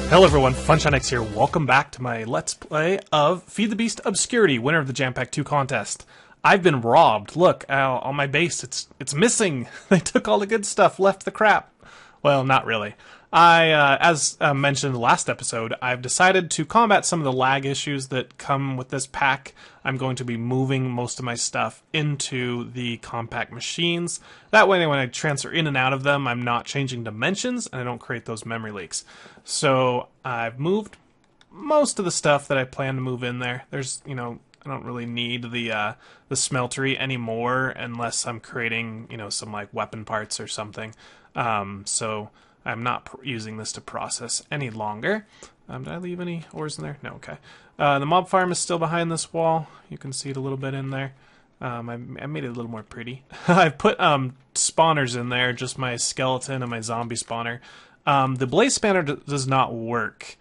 Hello everyone, FunshineX here. Welcome back to my Let's Play of Feed the Beast Obscurity, winner of the Jampacked 2 contest. I've been robbed. Look, on my base, it's missing. They took all the good stuff, left the crap. Well, not really. As mentioned in the last episode, I've decided to combat some of the lag issues that come with this pack. I'm going to be moving most of my stuff into the compact machines. That way, when I transfer in and out of them, I'm not changing dimensions, and I don't create those memory leaks. So, I've moved most of the stuff that I plan to move in there. There's, I don't really need the smeltery anymore unless I'm creating, some like weapon parts or something. So I'm not using this to process any longer. Did I leave any ores in there? No, okay. The mob farm is still behind this wall. You can see it a little bit in there. I made it a little more pretty. I've put spawners in there, just my skeleton and my zombie spawner. The blaze spawner does not work.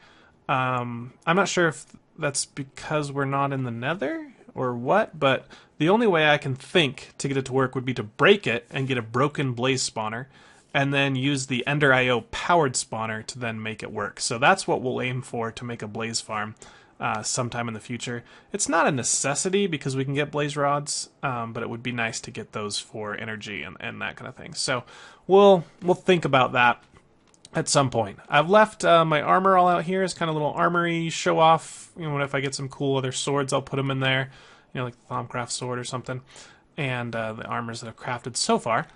I'm not sure if that's because we're not in the nether or what, but the only way I can think to get it to work would be to break it and get a broken blaze spawner, and then use the Ender IO powered spawner to then make it work. So that's what we'll aim for to make a blaze farm sometime in the future. It's not a necessity because we can get blaze rods, but it would be nice to get those for energy and that kind of thing. So we'll think about that at some point. I've left my armor all out here as kind of a little armory show off. If I get some cool other swords, I'll put them in there. Like the Thaumcraft sword or something. And the armors that I've crafted so far.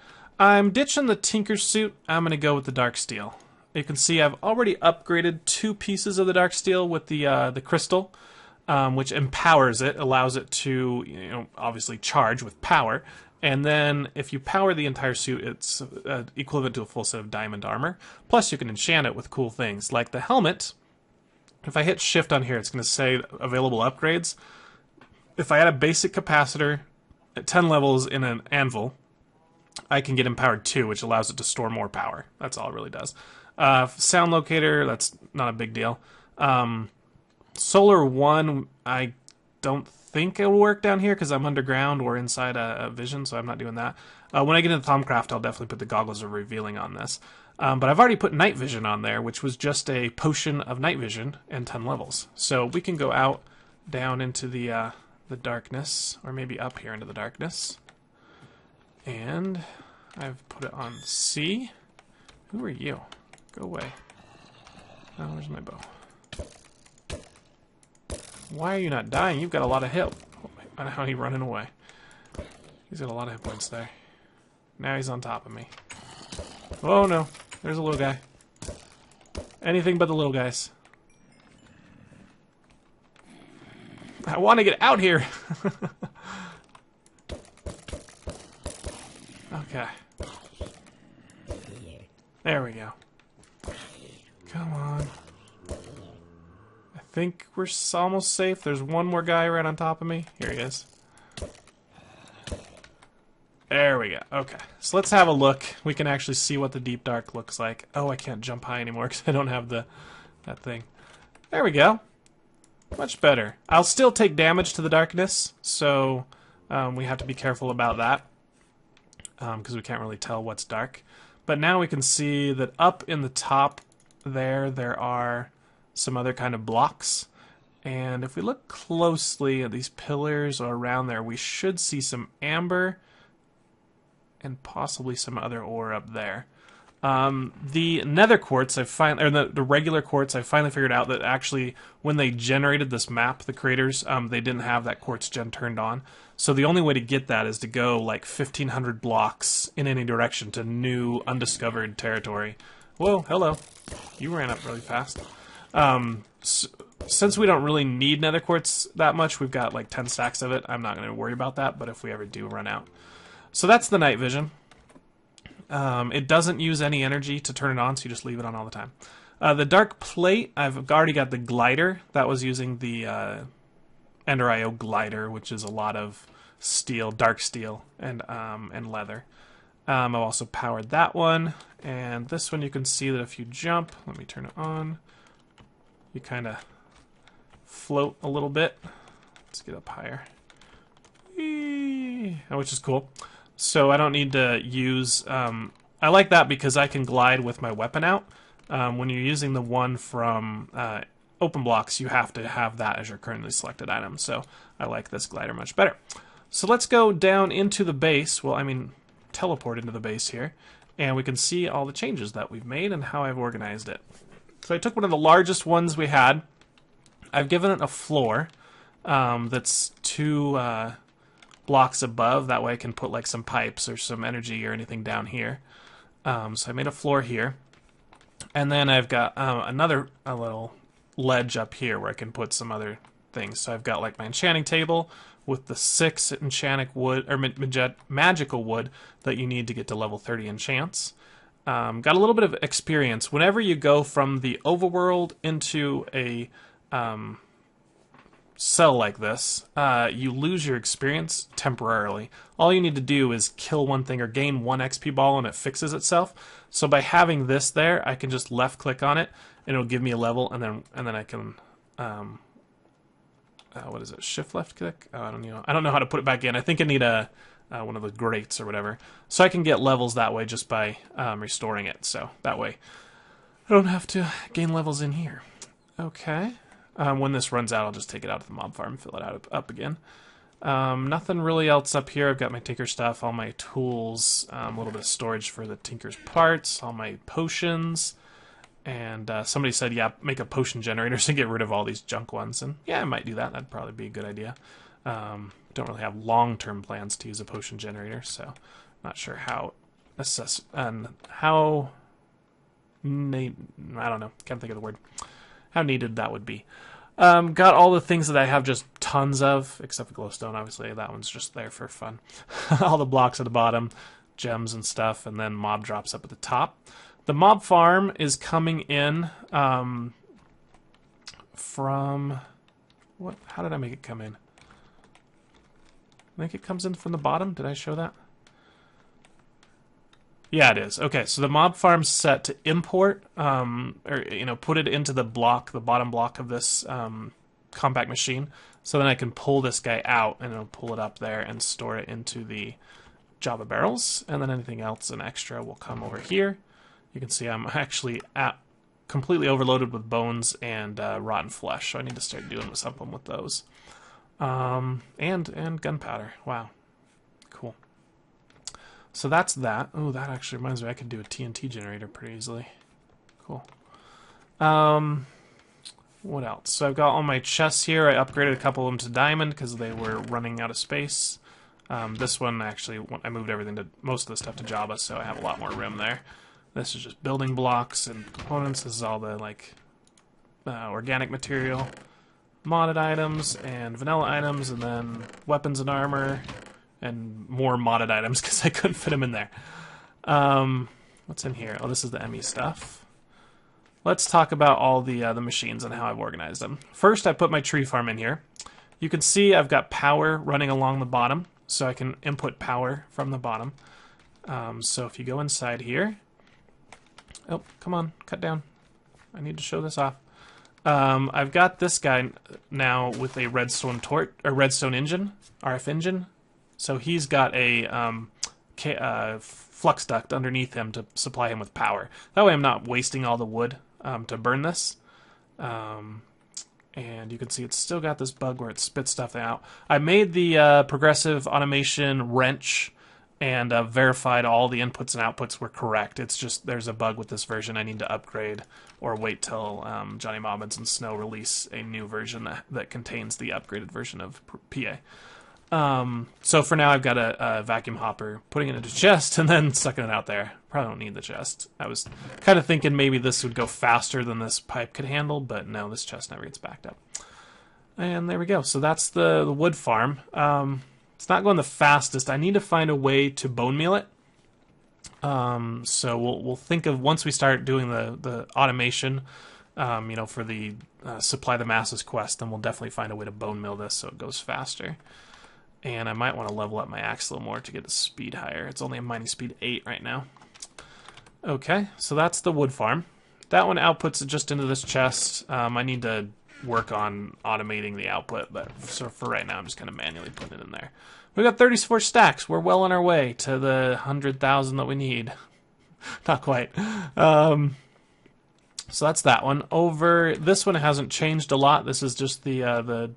I'm ditching the Tinker suit. I'm going to go with the Dark Steel. You can see I've already upgraded 2 pieces of the Dark Steel with the crystal, which empowers it, allows it to, obviously charge with power. And then if you power the entire suit, it's equivalent to a full set of diamond armor. Plus you can enchant it with cool things, like the helmet. If I hit shift on here, it's going to say available upgrades. If I add a basic capacitor at 10 levels in an anvil, I can get empowered 2, which allows it to store more power. That's all it really does. Sound locator, that's not a big deal. Solar 1, I don't think it will work down here because I'm underground or inside a vision, so I'm not doing that. When I get into Thaumcraft, I'll definitely put the goggles of revealing on this. But I've already put night vision on there, which was just a potion of night vision and 10 levels. So we can go out down into the darkness, or maybe up here into the darkness. And I've put it on C. Who are you? Go away. Oh, where's my bow? Why are you not dying? You've got a lot of hit. How are you running away? He's got a lot of hit points there. Now he's on top of me. Oh no, there's a little guy. Anything but the little guys. I want to get out here. Okay. There we go. Come on. I think we're almost safe. There's one more guy right on top of me. Here he is. There we go. Okay. So let's have a look. We can actually see what the deep dark looks like. Oh, I can't jump high anymore because I don't have that thing. There we go. Much better. I'll still take damage to the darkness, so we have to be careful about that. Because we can't really tell what's dark. But now we can see that up in the top there are some other kind of blocks. And if we look closely at these pillars or around there, we should see some amber and possibly some other ore up there. The nether quartz, the regular quartz, I finally figured out that actually when they generated this map, the creators, they didn't have that quartz gen turned on. So the only way to get that is to go like 1,500 blocks in any direction to new undiscovered territory. Whoa, hello. You ran up really fast. Since we don't really need nether quartz that much, we've got like 10 stacks of it. I'm not going to worry about that, but if we ever do run out. So that's the night vision. It doesn't use any energy to turn it on, so you just leave it on all the time. The dark plate, I've already got the glider. That was using the Ender IO glider, which is a lot of steel, dark steel, and leather. I've also powered that one, and this one you can see that if you jump, let me turn it on, you kind of float a little bit. Let's get up higher. Whee! Which is cool. So I don't need to use... I like that because I can glide with my weapon out. When you're using the one from open blocks, you have to have that as your currently selected item. So I like this glider much better. So let's go down into the base. Well, I mean, teleport into the base here. And we can see all the changes that we've made and how I've organized it. So I took one of the largest ones we had. I've given it a floor that's 2 blocks above. That way I can put like some pipes or some energy or anything down here. So I made a floor here. And then I've got a little ledge up here where I can put some other things. So I've got like my enchanting table with the 6 enchantic wood or magical wood that you need to get to level 30 enchants. Got a little bit of experience. Whenever you go from the overworld into a cell like this, you lose your experience temporarily. All you need to do is kill one thing or gain 1 XP ball and it fixes itself. So by having this there, I can just left click on it and it'll give me a level, and then I can what is it? Shift left click? Oh, I don't know how to put it back in. I think I need one of the grates or whatever. So I can get levels that way just by restoring it. So that way I don't have to gain levels in here. Okay. When this runs out, I'll just take it out of the mob farm and fill it up again. Nothing really else up here. I've got my tinker stuff, all my tools, a little bit of storage for the tinker's parts, all my potions. And somebody said, yeah, make a potion generator to get rid of all these junk ones. And yeah, I might do that. That'd probably be a good idea. Don't really have long-term plans to use a potion generator, so not sure how I don't know. Can't think of the word. How needed that would be. Got all the things that I have just tons of, except for glowstone, obviously. That one's just there for fun. All the blocks at the bottom, gems and stuff, and then mob drops up at the top. The mob farm is coming in from... what? How did I make it come in? I think it comes in from the bottom. Did I show that? Yeah, it is. Okay, so the mob farm's set to import, or put it into the bottom block of this compact machine. So then I can pull this guy out, and it'll pull it up there and store it into the Java barrels. And then anything else, an extra, will come over here. You can see I'm actually completely overloaded with bones and rotten flesh, so I need to start doing something with those. And gunpowder. Wow, cool. So that's that. Oh, that actually reminds me, I could do a TNT generator pretty easily. Cool. What else? So I've got all my chests here. I upgraded a couple of them to diamond because they were running out of space. This one, actually, I moved everything to most of the stuff to Java, so I have a lot more room there. This is just building blocks and components. This is all the organic material, modded items, and vanilla items, and then weapons and armor, and more modded items because I couldn't fit them in there. What's in here? Oh, this is the ME stuff. Let's talk about all the machines and how I've organized them. First, I put my tree farm in here. You can see I've got power running along the bottom, so I can input power from the bottom. So if you go inside here... Oh, come on, cut down. I need to show this off. I've got this guy now with a redstone engine, RF engine. So he's got a flux duct underneath him to supply him with power. That way I'm not wasting all the wood to burn this. And you can see it's still got this bug where it spits stuff out. I made the progressive automation wrench and verified all the inputs and outputs were correct. It's just there's a bug with this version I need to upgrade or wait till JohnnyMobbins and Snow release a new version that contains the upgraded version of PA. So for now I've got a vacuum hopper, putting it into a chest and then sucking it out there. Probably don't need the chest. I was kind of thinking maybe this would go faster than this pipe could handle, but no, this chest never gets backed up. And there we go. So that's the wood farm. It's not going the fastest. I need to find a way to bone meal it. So we'll think of, once we start doing the automation, for the supply the masses quest, then we'll definitely find a way to bone meal this so it goes faster. And I might want to level up my axe a little more to get the speed higher. It's only a mining speed 8 right now. Okay, so that's the wood farm. That one outputs it just into this chest. I need to work on automating the output, but so for right now I'm just going to manually put it in there. We got 34 stacks. We're well on our way to the 100,000 that we need. Not quite. So that's that one. Over this one hasn't changed a lot. This is just the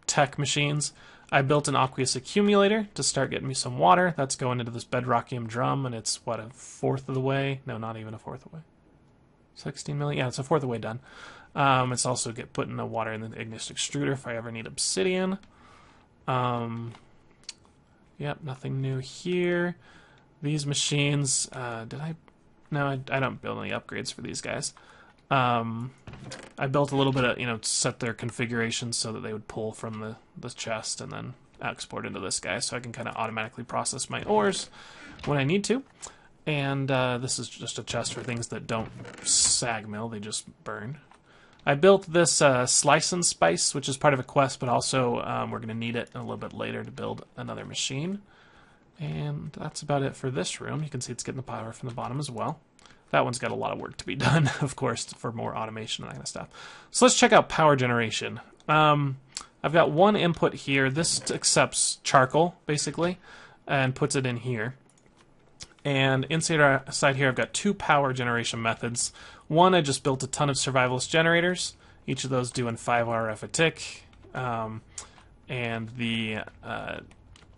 tech machines. I built an aqueous accumulator to start getting me some water. That's going into this bedrockium drum, and it's, what, a fourth of the way? No, not even a fourth of the way. 16 million? Yeah, it's a fourth of the way done. It's also putting the water in the ignis extruder if I ever need obsidian. Yep, nothing new here. These machines, did I... No, I don't build any upgrades for these guys. I built a little bit of, set their configuration so that they would pull from the chest and then export into this guy, so I can kind of automatically process my ores when I need to. And this is just a chest for things that don't sag mill, they just burn. I built this slice and spice, which is part of a quest, but also we're going to need it a little bit later to build another machine. And that's about it for this room. You can see it's getting the power from the bottom as well. That one's got a lot of work to be done, of course, for more automation and that kind of stuff. So let's check out power generation. I've got one input here. This accepts charcoal, basically, and puts it in here. And inside here, I've got two power generation methods. One, I just built a ton of survivalist generators, each of those doing 5 RF a tick. And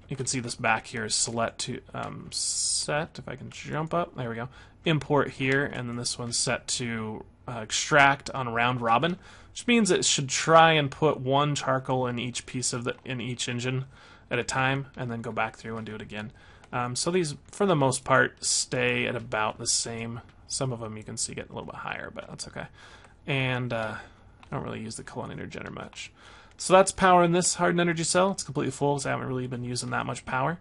you can see this back here is set, if I can jump up, there we go. Import here, and then this one's set to extract on round robin, which means it should try and put one charcoal in each piece of in each engine at a time, and then go back through and do it again. So these, for the most part, stay at about the same. Some of them you can see get a little bit higher, but that's okay. And I don't really use the colonizer generator much. So that's power in this hardened energy cell. It's completely full, so I haven't really been using that much power.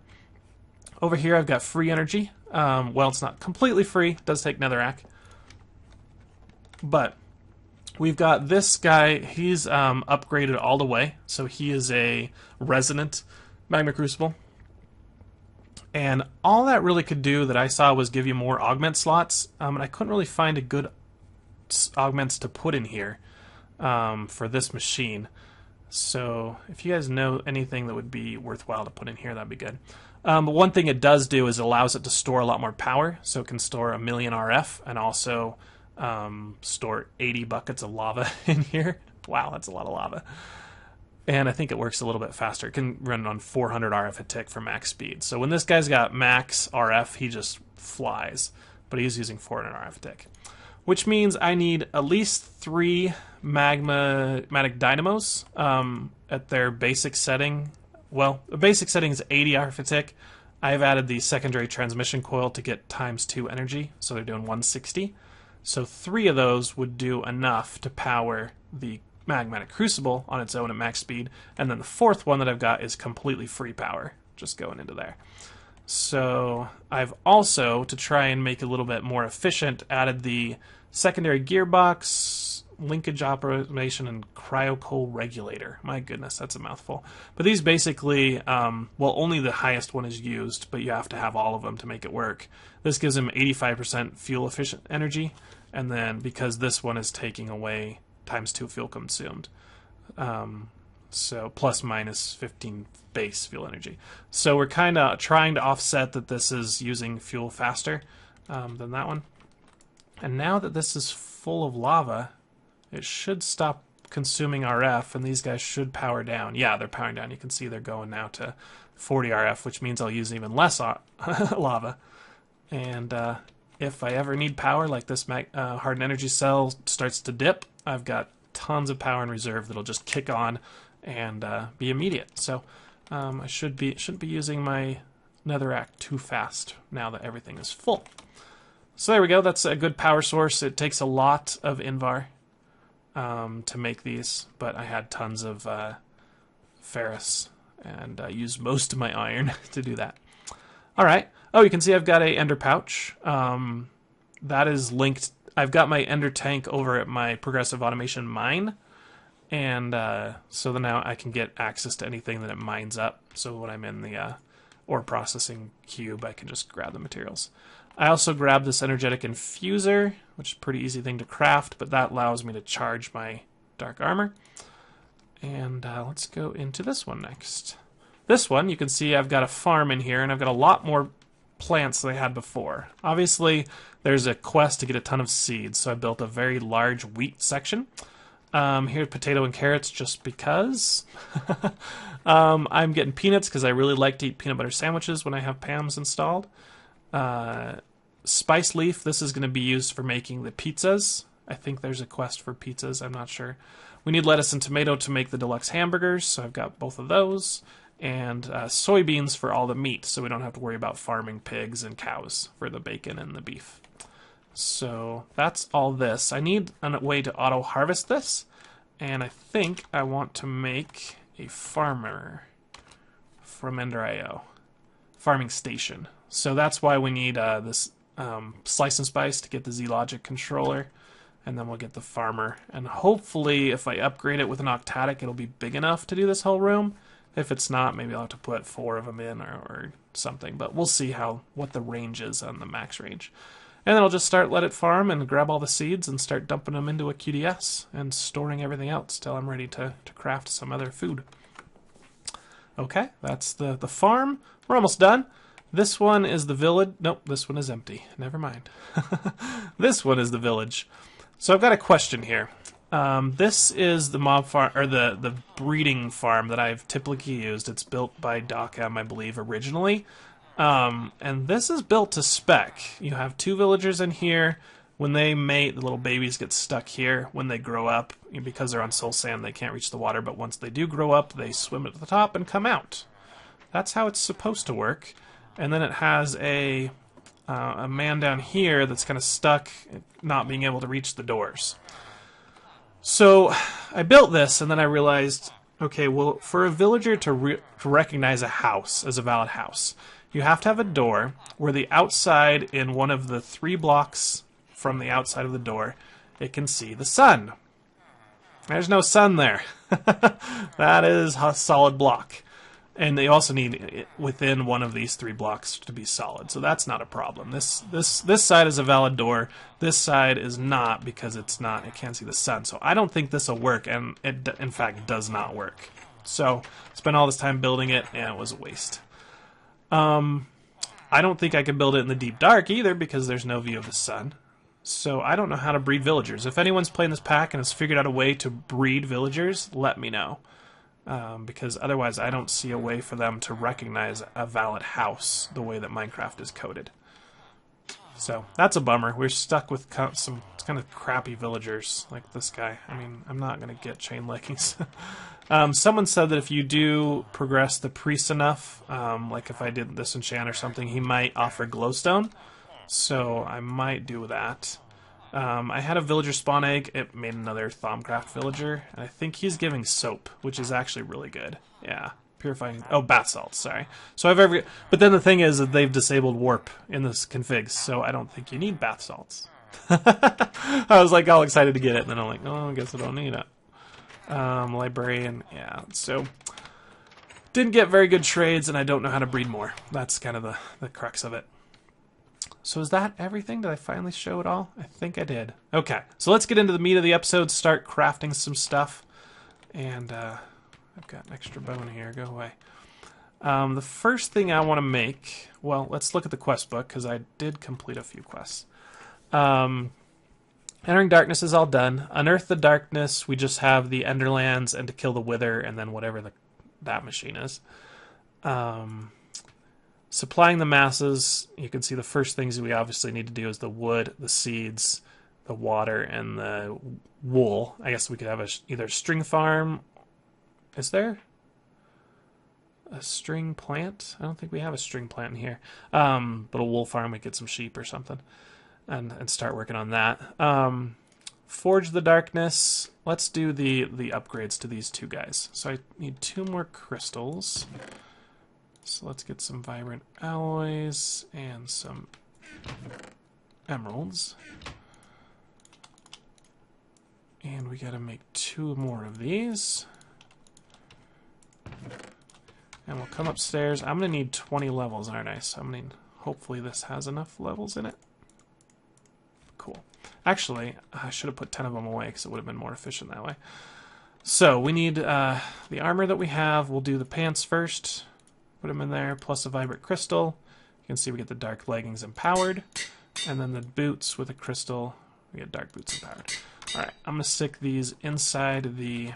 Over here I've got free energy. Well, it's not completely free. It does take netherrack. But we've got this guy. He's upgraded all the way. So he is a resonant magma crucible. And all that really could do that I saw was give you more augment slots. And I couldn't really find a good augments to put in here for this machine. So if you guys know anything that would be worthwhile to put in here, that'd be good. But one thing it does do is it allows it to store a lot more power. So it can store 1 million RF and also store 80 buckets of lava in here. Wow, that's a lot of lava. And I think it works a little bit faster. It can run on 400 RF a tick for max speed. So when this guy's got max RF, he just flies. But he's using 400 RF a tick. Which means I need at least 3 magmatic dynamos at their basic setting. Well, the basic setting is 80 RF a tick. I've added the secondary transmission coil to get ×2 energy, so they're doing 160. So 3 of those would do enough to power the magmatic crucible on its own at max speed, and then the 4th one that I've got is completely free power, just going into there. So I've also, to try and make it a little bit more efficient, added the secondary gearbox, linkage automation, and cryo-coal regulator. My goodness, that's a mouthful. But these basically, well, only the highest one is used, but you have to have all of them to make it work. This gives them 85% fuel efficient energy, and then because this one is taking away ×2 fuel consumed. So plus minus 15 base fuel energy. So we're kind of trying to offset that this is using fuel faster than that one. And now that this is full of lava, it should stop consuming RF, and these guys should power down. Yeah, they're powering down. You can see they're going now to 40 RF, which means I'll use even less lava. And if I ever need power, like this hardened energy cell starts to dip, I've got tons of power in reserve that'll just kick on and be immediate. So I shouldn't be using my netherrack too fast now that everything is full. So there we go. That's a good power source. It takes a lot of Invar to make these, but I had tons of ferrous and I used most of my iron to do that. All right. Oh, you can see I've got a ender pouch. That is linked. I've got my ender tank over at my progressive automation mine, and so then now I can get access to anything that it mines up. So when I'm in the ore processing cube, I can just grab the materials. I also grabbed this energetic infuser, which is a pretty easy thing to craft, but that allows me to charge my dark armor. And let's go into this one next. This one, you can see I've got a farm in here, and I've got a lot more plants they had before. Obviously, there's a quest to get a ton of seeds, so I built a very large wheat section. Here's potato and carrots just because. I'm getting peanuts because I really like to eat peanut butter sandwiches when I have Pam's installed. Spice leaf, this is going to be used for making the pizzas. I think there's a quest for pizzas, I'm not sure. We need lettuce and tomato to make the deluxe hamburgers, so I've got both of those. And soybeans for all the meat, so we don't have to worry about farming pigs and cows for the bacon and the beef. So that's all this. I need a way to auto-harvest this, and I think I want to make a farmer from Ender.io. Farming station. So that's why we need this slice and spice to get the Z-Logic controller, and then we'll get the farmer. And hopefully, if I upgrade it with an octatic, it'll be big enough to do this whole room. If it's not, maybe I'll have to put 4 of them in or something. But we'll see what the range is on the max range. And then I'll just let it farm and grab all the seeds and start dumping them into a QDS and storing everything else till I'm ready to craft some other food. Okay, that's the farm. We're almost done. This one is the village. Nope, this one is empty. Never mind. This one is the village. So I've got a question here. This is the mob farm, or the breeding farm that I've typically used. It's built by Docam, I believe, originally. And this is built to spec. You have 2 villagers in here. When they mate, the little babies get stuck here. When they grow up, because they're on soul sand, they can't reach the water, but once they do grow up, they swim at the top and come out. That's how it's supposed to work. And then it has a man down here that's kind of stuck, not being able to reach the doors. So I built this, and then I realized, okay, well, for a villager to recognize a house as a valid house, you have to have a door where the outside, in one of the 3 blocks from the outside of the door, it can see the sun. There's no sun there. That is a solid block. And they also need it within one of these 3 blocks to be solid, so that's not a problem. This side is a valid door. This side is not, because it can't see the sun. So I don't think this will work, and it in fact does not work. So spent all this time building it, and it was a waste. I don't think I could build it in the deep dark either, because there's no view of the sun. So I don't know how to breed villagers. If anyone's playing this pack and has figured out a way to breed villagers, let me know. Because otherwise I don't see a way for them to recognize a valid house the way that Minecraft is coded. So that's a bummer. We're stuck with some kind of crappy villagers like this guy. I mean, I'm not going to get chain leggings. Someone said that if you do progress the priest enough, like if I did this enchant or something, he might offer glowstone. So I might do that. I had a villager spawn egg. It made another Thaumcraft villager. And I think he's giving soap, which is actually really good. Yeah. Purifying... Oh, bath salts, sorry. So I've every... But then the thing is that they've disabled warp in this configs, so I don't think you need bath salts. I was like all excited to get it, and then I'm like, oh, I guess I don't need it. Librarian, yeah. So didn't get very good trades, and I don't know how to breed more. That's kind of the crux of it. So is that everything? Did I finally show it all? I think I did. Okay, so let's get into the meat of the episode, start crafting some stuff. And I've got an extra bone here, go away. The first thing I want to make, well, let's look at the quest book, because I did complete a few quests. Entering Darkness is all done. Unearth the Darkness, we just have the Enderlands and to kill the Wither, and then whatever that machine is. Supplying the masses, you can see the first things we obviously need to do is the wood, the seeds, the water, and the wool. I guess we could have either a string farm. Is there a string plant? I don't think we have a string plant in here. But a wool farm, we get some sheep or something. And start working on that. Forge the Darkness. Let's do the upgrades to these 2 guys. So I need 2 more crystals. So let's get some vibrant alloys and some emeralds. And we gotta make 2 more of these. And we'll come upstairs. I'm gonna need 20 levels, aren't I? So hopefully this has enough levels in it. Cool. Actually, I should have put 10 of them away because it would have been more efficient that way. So we need the armor that we have. We'll do the pants first. Put them in there, plus a vibrant crystal. You can see we get the dark leggings empowered, and then the boots with a crystal, we get dark boots empowered. Alright, I'm going to stick these inside the...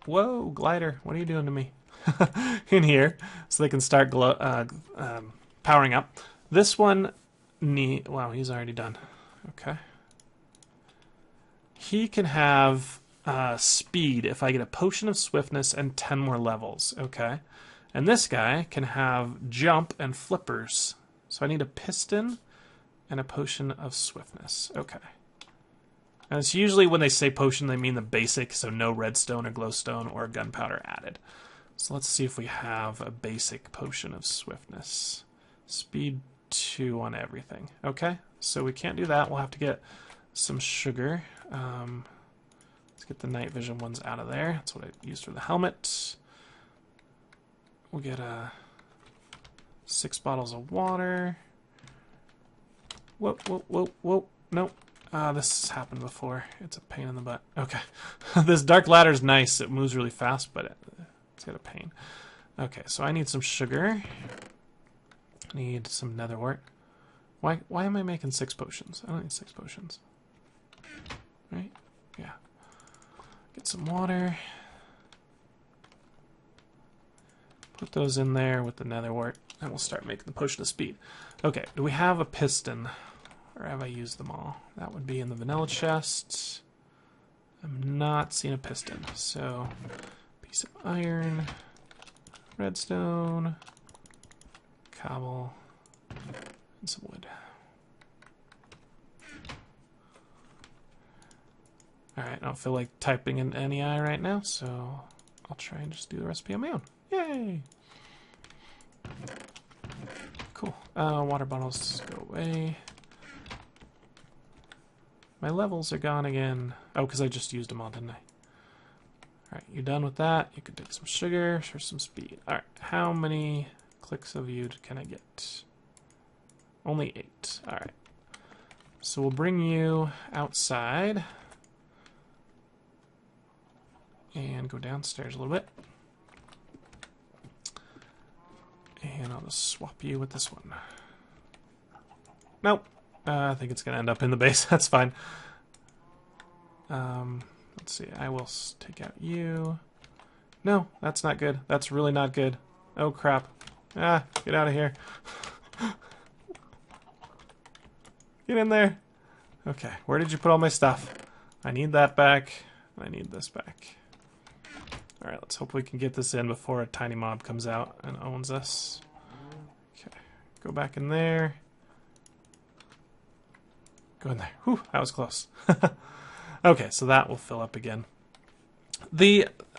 Whoa, glider, what are you doing to me? In here, so they can start powering up. This one, wow, he's already done. Okay. He can have speed if I get a potion of swiftness and 10 more levels. Okay. And this guy can have jump and flippers. So I need a piston and a potion of swiftness. Okay. And it's usually when they say potion, they mean the basic, so no redstone or glowstone or gunpowder added. So let's see if we have a basic potion of swiftness. Speed 2 on everything. Okay, so we can't do that. We'll have to get some sugar. Let's get the night vision ones out of there. That's what I used for the helmet. We'll get 6 bottles of water. Whoa, whoa, whoa, whoa. Nope. This has happened before. It's a pain in the butt. Okay. This dark ladder is nice. It moves really fast, but it's got a pain. Okay, so I need some sugar. I need some nether wart. Why am I making 6 potions? I don't need 6 potions. Right? Yeah. Get some water. Put those in there with the nether wart, and we'll start making the potion of speed. Okay, do we have a piston? Or have I used them all? That would be in the vanilla chest. I'm not seeing a piston. So, piece of iron, redstone, cobble, and some wood. Alright, I don't feel like typing in NEI right now, so I'll try and just do the recipe on my own. Yay! Cool. Water bottles go away. My levels are gone again. Oh, because I just used them all, didn't I? Alright, you done with that? You can take some sugar for some speed. Alright, how many clicks of you can I get? Only 8. Alright. So we'll bring you outside. And go downstairs a little bit. And I'll just swap you with this one. Nope. I think it's going to end up in the base. That's fine. Let's see. I will take out you. No, that's not good. That's really not good. Oh, crap. Ah, get out of here. Get in there. Okay, where did you put all my stuff? I need that back. I need this back. Alright, let's hope we can get this in before a tiny mob comes out and owns us. Okay, go back in there. Go in there. Whew, that was close. Okay, so that will fill up again.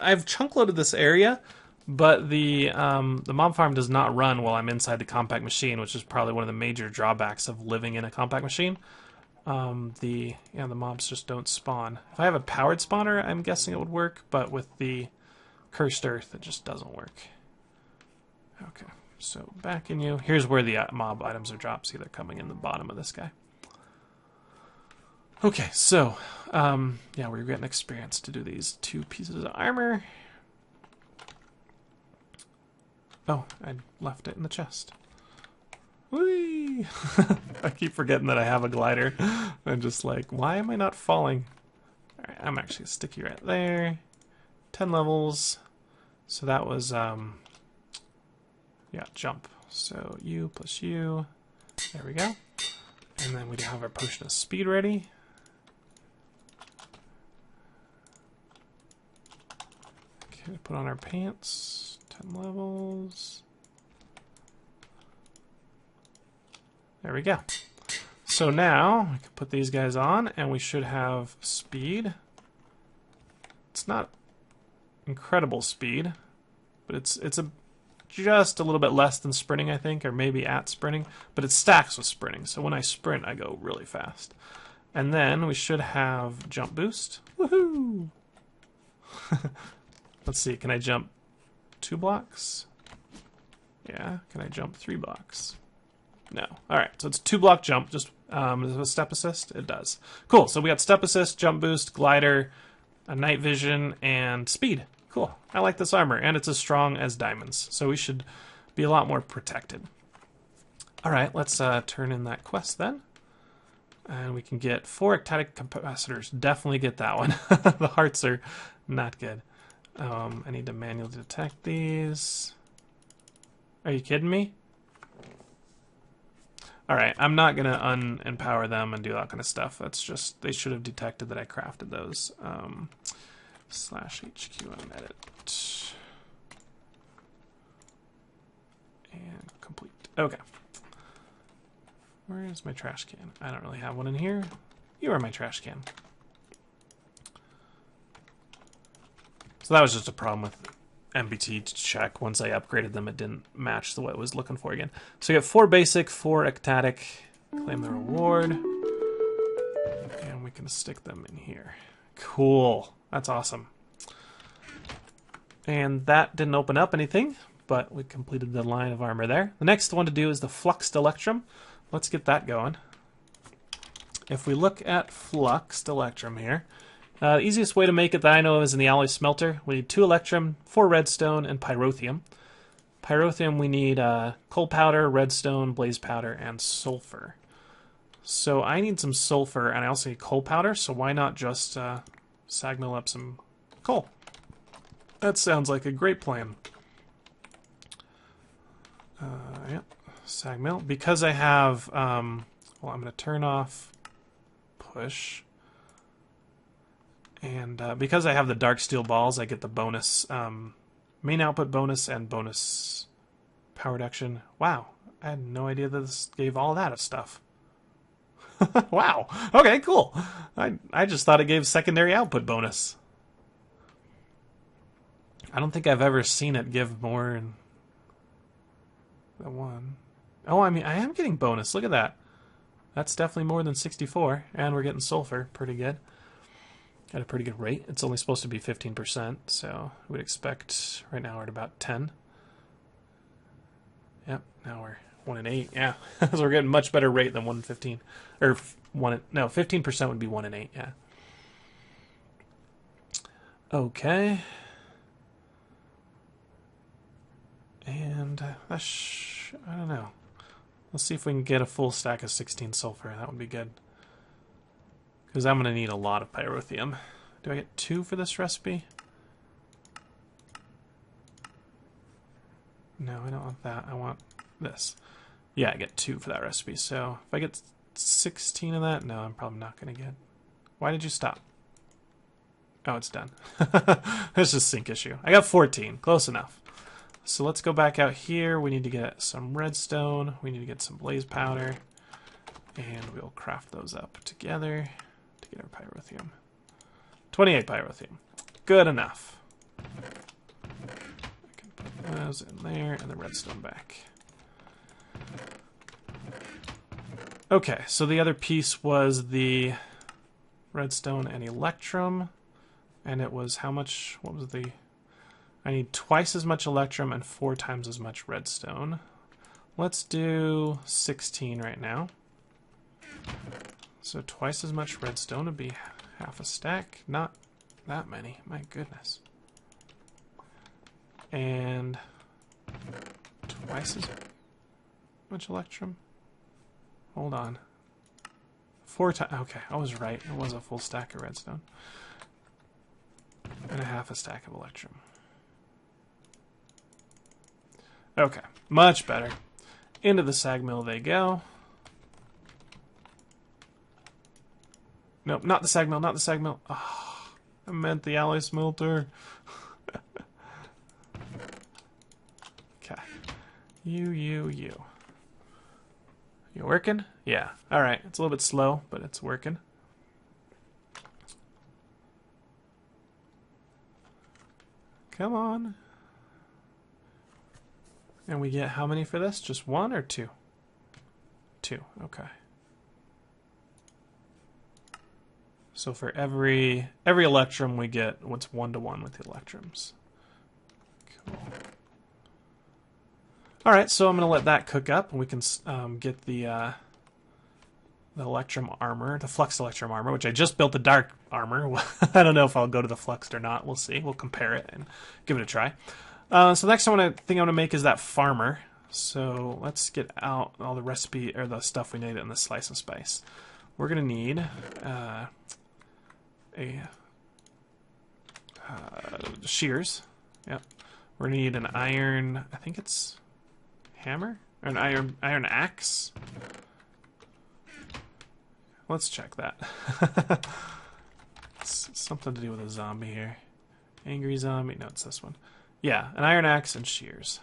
I've chunk loaded this area, but the mob farm does not run while I'm inside the compact machine, which is probably one of the major drawbacks of living in a compact machine. The mobs just don't spawn. If I have a powered spawner, I'm guessing it would work, but with the cursed earth, it just doesn't work. Okay, so back in you. Here's where the mob items are dropped. See, they're coming in the bottom of this guy. Okay, so, yeah, we're getting experience to do these 2 pieces of armor. Oh, I left it in the chest. Whee! I keep forgetting that I have a glider. I'm just like, why am I not falling? Alright, I'm actually sticky right there. 10 levels. So that was, yeah, jump. So you plus you. There we go. And then we have our potion of speed ready. Okay, put on our pants. 10 levels. There we go. So now we can put these guys on and we should have speed. It's not incredible speed, but it's just a little bit less than sprinting, I think, or maybe at sprinting, but it stacks with sprinting. So when I sprint, I go really fast. And then we should have jump boost. Woohoo! Let's see, can I jump 2 blocks? Yeah, can I jump 3 blocks? No. Alright, so it's 2-block jump, just does it step assist? It does. Cool, so we got step assist, jump boost, glider, a night vision, and speed. Cool. I like this armor, and it's as strong as diamonds, so we should be a lot more protected. Alright, let's turn in that quest then. And we can get 4 ectatic capacitors. Definitely get that one. The hearts are not good. I need to manually detect these. Are you kidding me? Alright, I'm not going to un-empower them and do that kind of stuff. That's just, they should have detected that I crafted those. Slash HQ edit. And complete. Okay. Where is my trash can? I don't really have one in here. You are my trash can. So that was just a problem with MBT to check. Once I upgraded them, it didn't match what it was looking for again. So you get 4 basic, 4 ectatic. Claim the reward. And we can stick them in here. Cool. That's awesome. And that didn't open up anything, but we completed the line of armor there. The next one to do is the Fluxed Electrum. Let's get that going. If we look at Fluxed Electrum here, the easiest way to make it that I know of is in the alloy smelter. We need 2 electrum, 4 redstone, and pyrotheum. Pyrotheum we need coal powder, redstone, blaze powder, and sulfur. So I need some sulfur, and I also need coal powder, so why not just sag mill up some coal? That sounds like a great plan. Yep. Sag mill. Because I have, well, I'm going to turn off push. And because I have the dark steel balls, I get the bonus, main output bonus and bonus power reduction. Wow. I had no idea that this gave all that stuff. Wow. Okay, cool. I just thought it gave secondary output bonus. I don't think I've ever seen it give more than one. Oh, I mean, I am getting bonus. Look at that. That's definitely more than 64. And we're getting sulfur. Pretty good. At a pretty good rate. It's only supposed to be 15%, so we'd expect right now we're at about 10. Yep, now we're 1 in 8. Yeah, so we're getting much better rate than 1 in 15. Or 15% would be 1 in 8, yeah. Okay. And I don't know. Let's see if we can get a full stack of 16 sulfur. That would be good. Because I'm going to need a lot of pyrotheum. Do I get 2 for this recipe? No, I don't want that. I want this. Yeah, I get 2 for that recipe. So if I get 16 of that, no, I'm probably not going to get. Why did you stop? Oh, it's done. It's just a sync issue. I got 14. Close enough. So let's go back out here. We need to get some redstone. We need to get some blaze powder. And we'll craft those up together to get our pyrotheum. 28 pyrotheum. Good enough. I can put those in there and the redstone back. Okay, so the other piece was the redstone and electrum. And it was how much? What was the... I need twice as much electrum and 4 times as much redstone. Let's do 16 right now. So twice as much redstone would be half a stack. Not that many, my goodness. And twice as much electrum. Hold on. 4 times. Okay, I was right. It was a full stack of redstone. And a half a stack of electrum. Okay, much better. Into the sag mill they go. Nope, not the sag mill, not the sag mill. Oh, I meant the alloy smelter. Okay. You. You working? Yeah. Alright, it's a little bit slow, but it's working. Come on. And we get how many for this? Just 1 or 2? 2, okay. So for every electrum we get what's 1-to-1 with the electrums. Cool. Alright, so I'm going to let that cook up and we can get the electrum armor, the Fluxed Electrum armor, which I just built the dark armor. I don't know if I'll go to the Fluxed or not. We'll see. We'll compare it and give it a try. So the next thing I want to make is that farmer. So let's get out all the recipe or the stuff we need in the slice and spice. We're gonna need shears. Yep. We're gonna need an iron. I think it's hammer or an iron axe. Let's check that. It's something to do with a zombie here. Angry zombie. No, it's this one. Yeah, an iron axe and shears.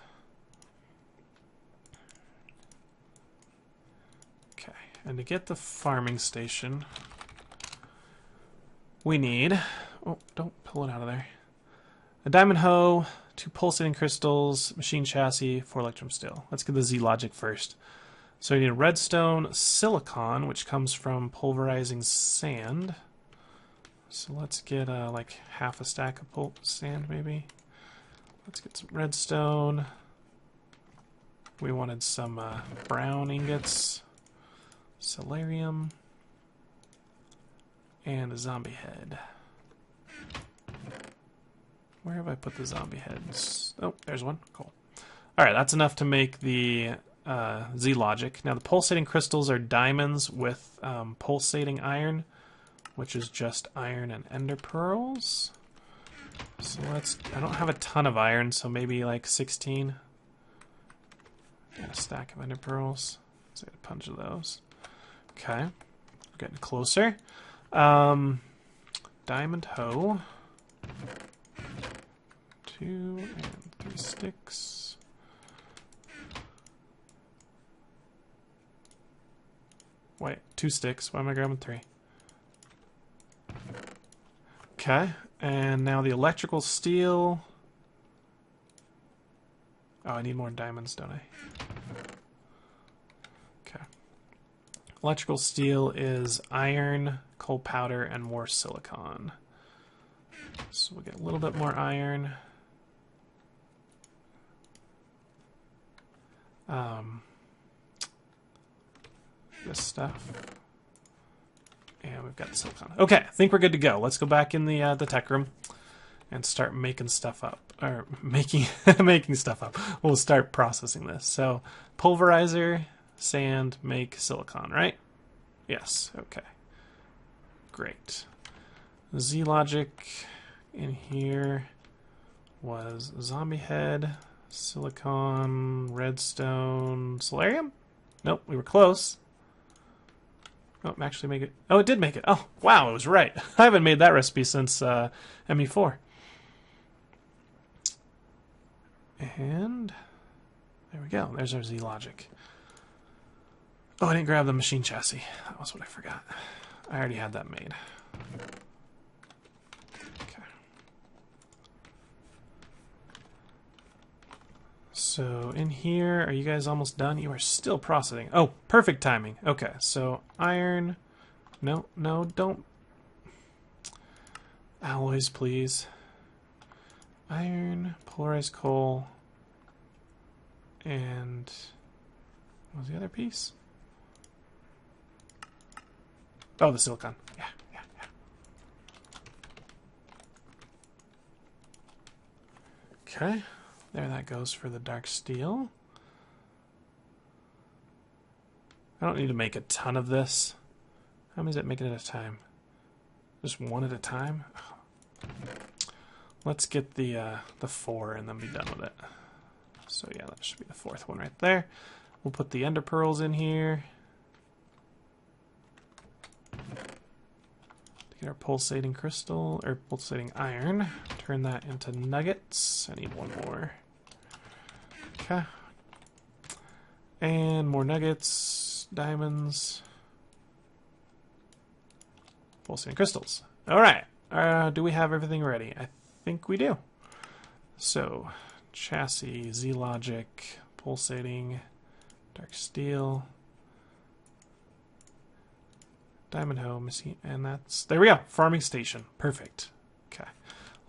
Okay, and to get the farming station, we need... Oh, don't pull it out of there. A diamond hoe, 2 pulsating crystals, machine chassis, 4 electrum steel. Let's get the Z logic first. So we need redstone, silicon, which comes from pulverizing sand. So let's get like half a stack of sand, maybe. Let's get some redstone. We wanted some brown ingots, solarium, and a zombie head. Where have I put the zombie heads? Oh, there's one. Cool. All right, that's enough to make the Z logic. Now the pulsating crystals are diamonds with pulsating iron, which is just iron and ender pearls. So I don't have a ton of iron, so maybe like 16. Got a stack of ender pearls. Let's get a bunch of those. Okay, we're getting closer. Diamond hoe. 2 and 3 sticks. Wait, 2 sticks. Why am I grabbing 3? Okay, and now the electrical steel. Oh, I need more diamonds, don't I? Okay. Electrical steel is iron, coal powder, and more silicon. So we'll get a little bit more iron. This stuff. And we've got the silicon. Okay, I think we're good to go. Let's go back in the tech room and start making stuff up. Or making stuff up. We'll start processing this. So pulverizer, sand, make silicon, right? Yes, okay. Great. Z logic in here was zombie head, silicon, redstone, solarium? Nope, we were close. Oh, actually make it. Oh, it did make it. Oh, wow, it was right. I haven't made that recipe since ME4. And there we go. There's our Z logic. Oh, I didn't grab the machine chassis. That was what I forgot. I already had that made. Okay. So in here, are you guys almost done? You are still processing. Oh, perfect timing. Okay, so iron. No, don't. Alloys, please. Iron, polarized coal, and what was the other piece? Oh, the silicon. Yeah. Okay, there that goes for the dark steel. I don't need to make a ton of this. How many is it making at a time? Just one at a time? Let's get the 4 and then be done with it. So yeah, that should be the 4th one right there. We'll put the ender pearls in here. To get our pulsating crystal, or pulsating iron. Turn that into nuggets. I need one more. Okay. And more nuggets, diamonds, pulsating crystals. Alright. Do we have everything ready? I think we do. So, chassis, Z logic, pulsating, dark steel, diamond hoe, machine, and that's, there we go, farming station. Perfect. Okay,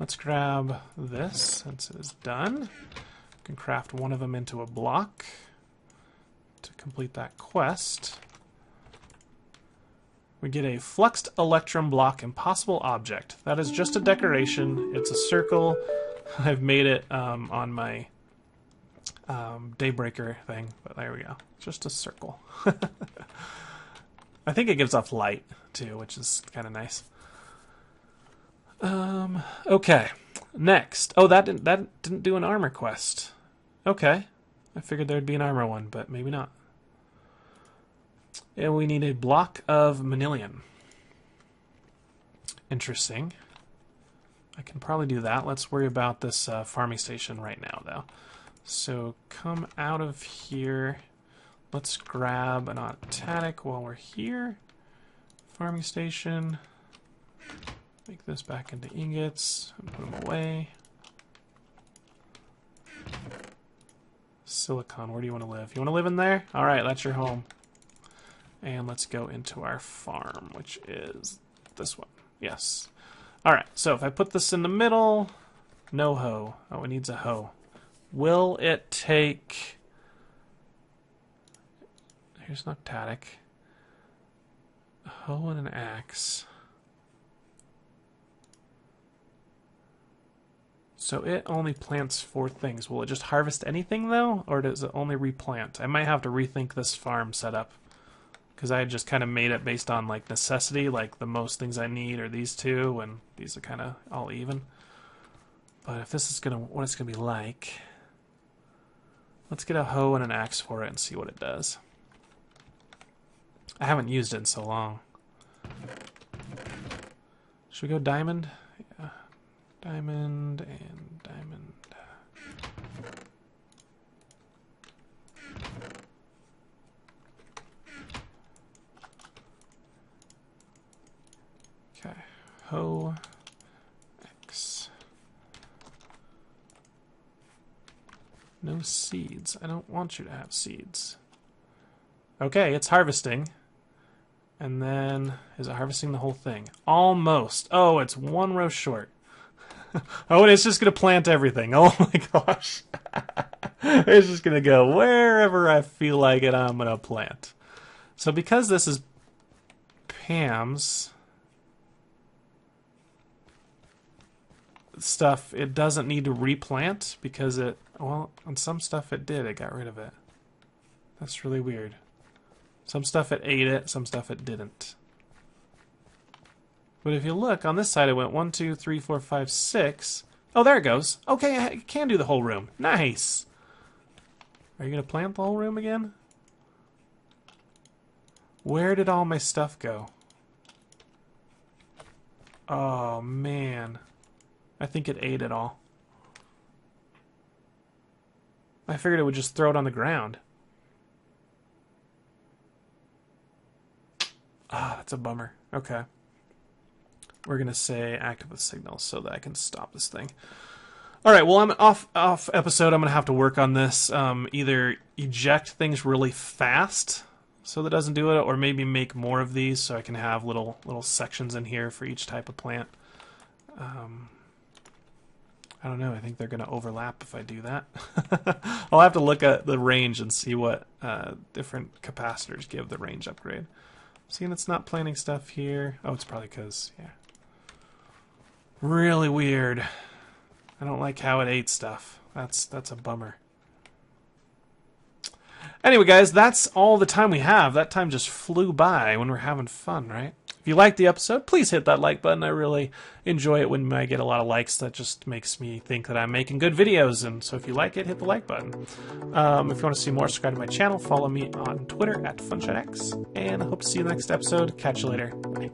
let's grab this since it is done. We can craft one of them into a block to complete that quest. We get a fluxed electrum block impossible object. That is just a decoration. It's a circle. I've made it on my daybreaker thing, but there we go. Just a circle. I think it gives off light too, which is kind of nice. Okay. Next. Oh, that didn't do an armor quest. Okay. I figured there'd be an armor one, but maybe not. And we need a block of manilium. Interesting. I can probably do that. Let's worry about this farming station right now, though. So come out of here. Let's grab an automatic while we're here. Farming station. Make this back into ingots and put them away. Silicon, where do you want to live? You want to live in there? Alright, that's your home. And let's go into our farm, which is this one. Yes. Alright, so if I put this in the middle, no hoe. Oh, it needs a hoe. Will it take... Here's an octatic. A hoe and an axe. So it only plants 4 things. Will it just harvest anything, though? Or does it only replant? I might have to rethink this farm setup. Because I just kind of made it based on like necessity, like the most things I need are these 2, and these are kind of all even. But if this is what it's gonna be like, let's get a hoe and an axe for it and see what it does. I haven't used it in so long. Should we go diamond? Yeah. Diamond and diamond. Okay, hoe, X. No seeds. I don't want you to have seeds. Okay, it's harvesting. And then, is it harvesting the whole thing? Almost. Oh, it's 1 row short. Oh, and it's just going to plant everything. Oh my gosh. It's just going to go wherever I feel like it, I'm going to plant. So because this is Pam's stuff, it doesn't need to replant because it, well, on some stuff it did. It got rid of it. That's really weird. Some stuff it ate it, some stuff it didn't. But if you look, on this side it went 1, 2, 3, 4, 5, 6. Oh, there it goes. Okay, I can do the whole room. Nice. Are you going to plant the whole room again? Where did all my stuff go? Oh, man. I think it ate it all. I figured it would just throw it on the ground. Ah, that's a bummer. Okay. We're going to say active with signals so that I can stop this thing. Alright, well, I'm off episode. I'm going to have to work on this. Either eject things really fast so that it doesn't do it, or maybe make more of these so I can have little sections in here for each type of plant. I don't know. I think they're going to overlap if I do that. I'll have to look at the range and see what different capacitors give the range upgrade. Seeing it's not planting stuff here. Oh, it's probably because, yeah. Really weird. I don't like how it ate stuff. That's a bummer. Anyway, guys, that's all the time we have. That time just flew by when we're having fun, right? If you liked the episode, please hit that like button. I really enjoy it when I get a lot of likes. That just makes me think that I'm making good videos. And so if you like it, hit the like button. If you want to see more, subscribe to my channel. Follow me on Twitter @FunshotX. And I hope to see you in the next episode. Catch you later. Bye.